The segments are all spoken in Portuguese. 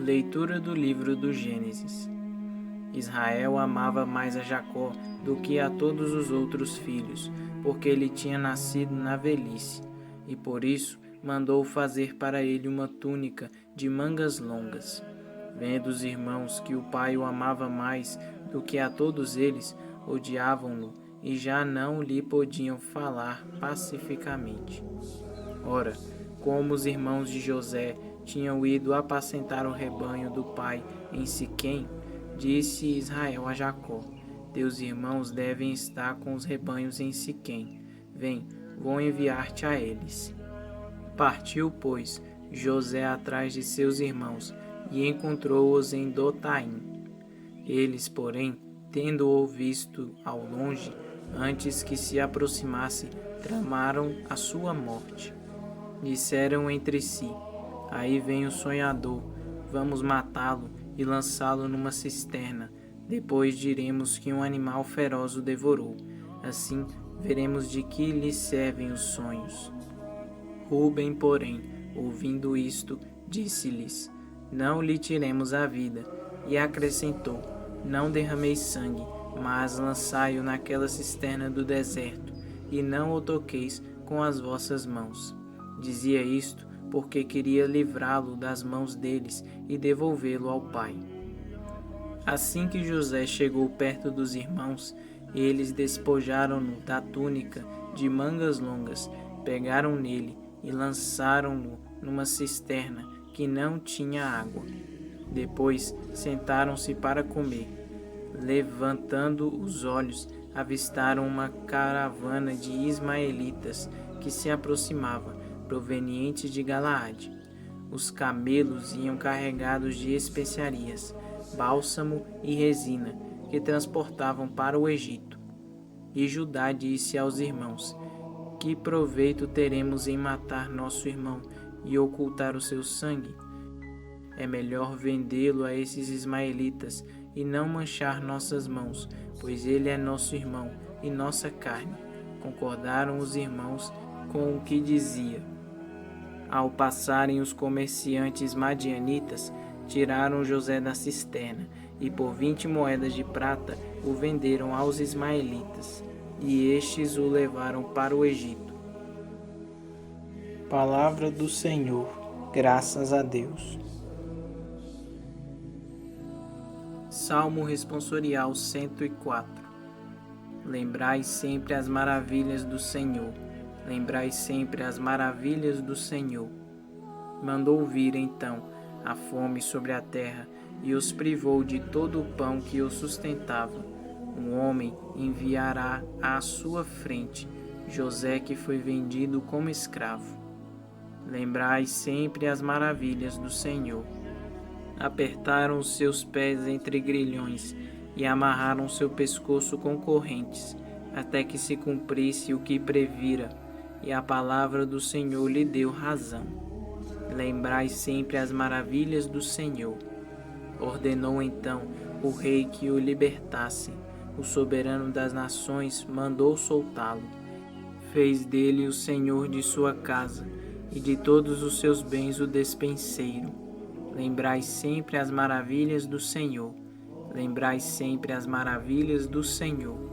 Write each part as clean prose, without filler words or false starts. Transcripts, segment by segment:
Leitura do livro do Gênesis. Israel amava mais a Jacó do que a todos os outros filhos, porque ele tinha nascido na velhice, e por isso mandou fazer para ele uma túnica de mangas longas. Vendo os irmãos que o pai o amava mais do que a todos eles, odiavam-no e já não lhe podiam falar pacificamente. Ora, como os irmãos de José tinham ido apacentar o rebanho do pai em Siquém, disse Israel a Jacó: Teus irmãos devem estar com os rebanhos em Siquém. Vem, vou enviar-te a eles. Partiu, pois, José atrás de seus irmãos e encontrou-os em Dotaim. Eles, porém, tendo-o visto ao longe, antes que se aproximasse, tramaram a sua morte. Disseram entre si: Aí vem o sonhador, vamos matá-lo e lançá-lo numa cisterna. Depois diremos que um animal feroz o devorou. Assim veremos de que lhe servem os sonhos. Rúben, porém, ouvindo isto, disse-lhes: Não lhe tiremos a vida. E acrescentou: Não derrameis sangue, mas lançai-o naquela cisterna do deserto, e não o toqueis com as vossas mãos. Dizia isto porque queria livrá-lo das mãos deles e devolvê-lo ao pai. Assim que José chegou perto dos irmãos, eles despojaram-no da túnica de mangas longas, pegaram nele e lançaram-no numa cisterna que não tinha água. Depois sentaram-se para comer. Levantando os olhos, avistaram uma caravana de ismaelitas que se aproximava, proveniente de Galaade. Os camelos iam carregados de especiarias, bálsamo e resina, que transportavam para o Egito. E Judá disse aos irmãos: Que proveito teremos em matar nosso irmão e ocultar o seu sangue? É melhor vendê-lo a esses ismaelitas e não manchar nossas mãos, pois ele é nosso irmão e nossa carne. Concordaram os irmãos com o que dizia. Ao passarem os comerciantes madianitas, tiraram José da cisterna e por 20 moedas de prata o venderam aos ismaelitas, e estes o levaram para o Egito. Palavra do Senhor, graças a Deus. Salmo Responsorial 104. Lembrai sempre as maravilhas do Senhor. Lembrai sempre as maravilhas do Senhor. Mandou vir, então, a fome sobre a terra e os privou de todo o pão que os sustentava. Um homem enviará à sua frente José, que foi vendido como escravo. Lembrai sempre as maravilhas do Senhor. Apertaram os seus pés entre grilhões e amarraram seu pescoço com correntes, até que se cumprisse o que previra, e a palavra do Senhor lhe deu razão. Lembrai sempre as maravilhas do Senhor. Ordenou então o rei que o libertasse. O soberano das nações mandou soltá-lo. Fez dele o senhor de sua casa, e de todos os seus bens o despenseiro. Lembrai sempre as maravilhas do Senhor. Lembrai sempre as maravilhas do Senhor.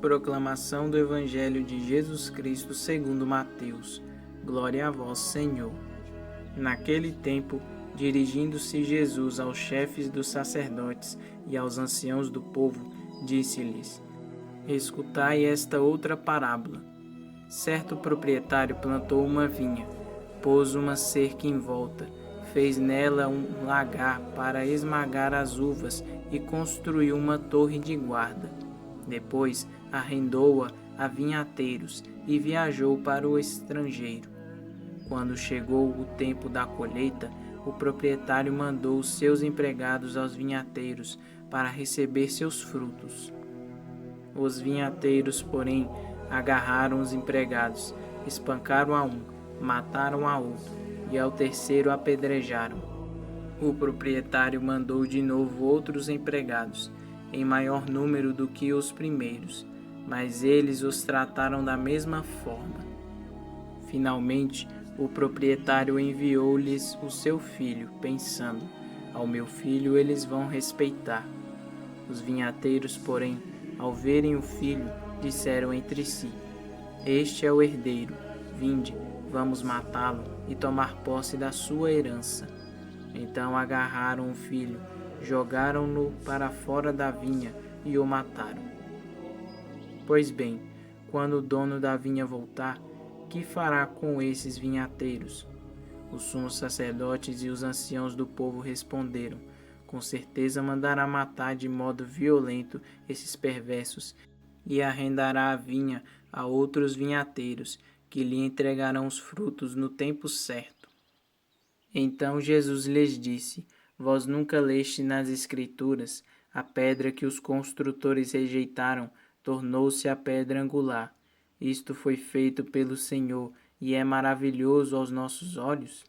Proclamação do Evangelho de Jesus Cristo segundo Mateus. Glória a vós, Senhor. Naquele tempo, dirigindo-se Jesus aos chefes dos sacerdotes e aos anciãos do povo, disse-lhes: Escutai esta outra parábola. Certo proprietário plantou uma vinha, pôs uma cerca em volta, fez nela um lagar para esmagar as uvas e construiu uma torre de guarda. Depois arrendou-a a vinhateiros e viajou para o estrangeiro. Quando chegou o tempo da colheita, o proprietário mandou os seus empregados aos vinhateiros para receber seus frutos. Os vinhateiros, porém, agarraram os empregados, espancaram a um, mataram a outro e ao terceiro apedrejaram. O proprietário mandou de novo outros empregados, em maior número do que os primeiros, mas eles os trataram da mesma forma. Finalmente, O proprietário enviou-lhes o seu filho, pensando: ao meu filho eles vão respeitar. Os vinhateiros, porém, ao verem o filho, disseram entre si: este é o herdeiro, vinde, vamos matá-lo e tomar posse da sua herança. Então agarraram o filho, jogaram-no para fora da vinha e o mataram. Pois bem, quando o dono da vinha voltar, que fará com esses vinhateiros? Os sumos sacerdotes e os anciãos do povo responderam: com certeza mandará matar de modo violento esses perversos e arrendará a vinha a outros vinhateiros, que lhe entregarão os frutos no tempo certo. Então Jesus lhes disse: vós nunca leste nas Escrituras: a pedra que os construtores rejeitaram tornou-se a pedra angular. Isto foi feito pelo Senhor e é maravilhoso aos nossos olhos.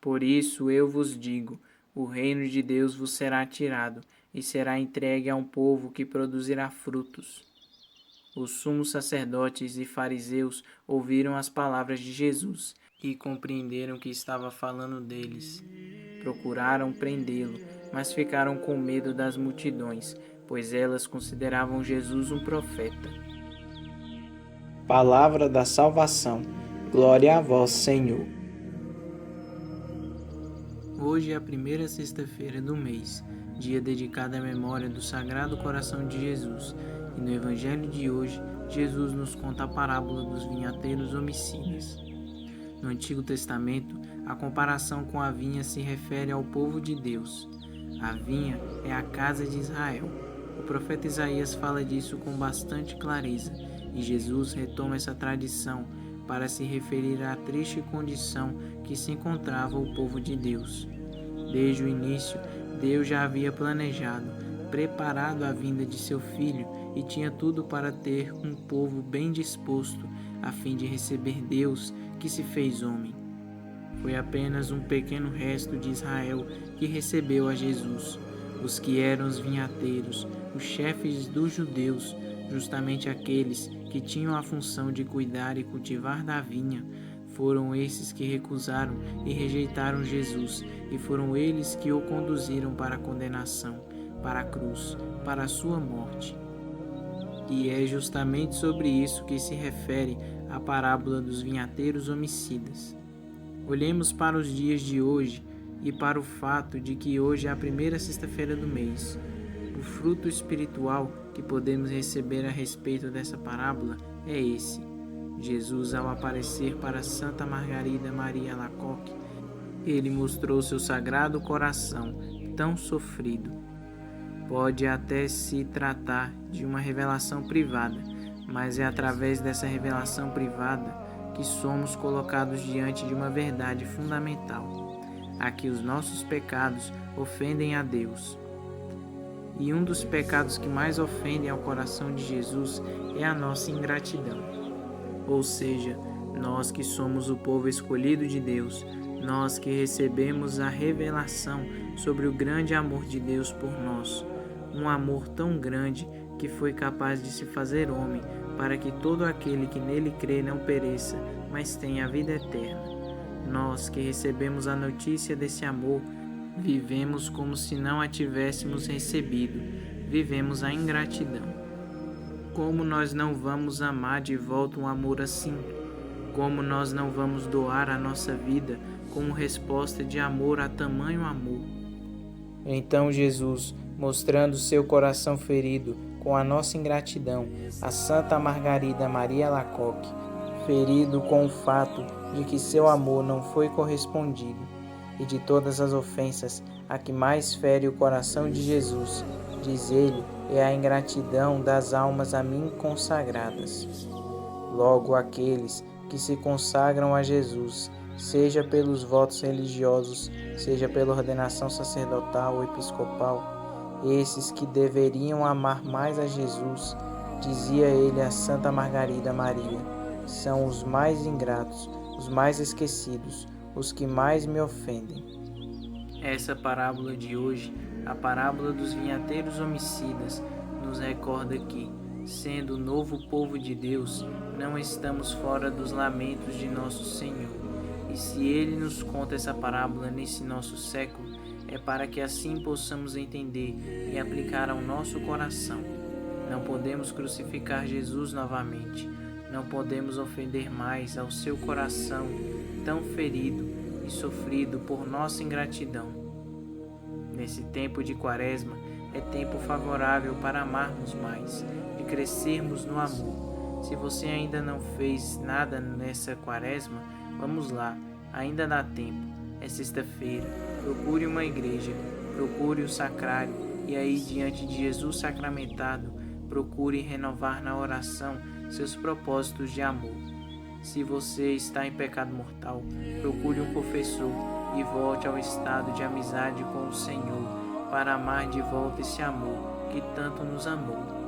Por isso eu vos digo: o reino de Deus vos será tirado e será entregue a um povo que produzirá frutos. Os sumos sacerdotes e fariseus ouviram as palavras de Jesus e compreenderam que estava falando deles. Procuraram prendê-lo, mas ficaram com medo das multidões, pois elas consideravam Jesus um profeta. Palavra da salvação. Glória a vós, Senhor. Hoje é a primeira sexta-feira do mês, dia dedicado à memória do Sagrado Coração de Jesus. E no Evangelho de hoje, Jesus nos conta a parábola dos vinhateiros homicidas. No Antigo Testamento, a comparação com a vinha se refere ao povo de Deus. A vinha é a casa de Israel. O profeta Isaías fala disso com bastante clareza, e Jesus retoma essa tradição para se referir à triste condição que se encontrava o povo de Deus. Desde o início, Deus já havia planejado, preparado a vinda de seu Filho e tinha tudo para ter um povo bem disposto a fim de receber Deus que se fez homem. Foi apenas um pequeno resto de Israel que recebeu a Jesus. Os que eram os vinhateiros, os chefes dos judeus, justamente aqueles que tinham a função de cuidar e cultivar da vinha, foram esses que recusaram e rejeitaram Jesus, e foram eles que o conduziram para a condenação, para a cruz, para a sua morte. E é justamente sobre isso que se refere a parábola dos vinhateiros homicidas. Olhemos para os dias de hoje e para o fato de que hoje é a primeira sexta-feira do mês. O fruto espiritual que podemos receber a respeito dessa parábola é esse. Jesus, ao aparecer para Santa Margarida Maria Alacoque, ele mostrou seu sagrado coração tão sofrido. Pode até se tratar de uma revelação privada, mas é através dessa revelação privada que somos colocados diante de uma verdade fundamental: a que os nossos pecados ofendem a Deus. E um dos pecados que mais ofendem ao coração de Jesus é a nossa ingratidão. Ou seja, nós que somos o povo escolhido de Deus, nós que recebemos a revelação sobre o grande amor de Deus por nós, um amor tão grande que foi capaz de se fazer homem para que todo aquele que nele crê não pereça, mas tenha a vida eterna. Nós que recebemos a notícia desse amor, vivemos como se não a tivéssemos recebido, vivemos a ingratidão. Como nós não vamos amar de volta um amor assim? Como nós não vamos doar a nossa vida como resposta de amor a tamanho amor? Então Jesus, mostrando seu coração ferido com a nossa ingratidão, a Santa Margarida Maria Alacoque, ferido com o fato de que seu amor não foi correspondido, e de todas as ofensas, a que mais fere o coração de Jesus, diz ele, é a ingratidão das almas a mim consagradas. Logo, aqueles que se consagram a Jesus, seja pelos votos religiosos, seja pela ordenação sacerdotal ou episcopal, esses que deveriam amar mais a Jesus, dizia ele a Santa Margarida Maria, são os mais ingratos, os mais esquecidos, os que mais me ofendem. Essa parábola de hoje, a parábola dos vinhateiros homicidas, nos recorda que, sendo o novo povo de Deus, não estamos fora dos lamentos de nosso Senhor, E se ele nos conta essa parábola nesse nosso século, é para que assim possamos entender e aplicar ao nosso coração. Não podemos crucificar Jesus novamente. Não podemos ofender mais ao seu coração tão ferido e sofrido por nossa ingratidão. Nesse tempo de Quaresma, é tempo favorável para amarmos mais, de crescermos no amor. Se você ainda não fez nada nessa Quaresma, vamos lá, ainda dá tempo. É sexta-feira, procure uma igreja, procure o sacrário e aí diante de Jesus sacramentado, procure renovar na oração seus propósitos de amor. Se você está em pecado mortal, procure um confessor e volte ao estado de amizade com o Senhor para amar de volta esse amor que tanto nos amou.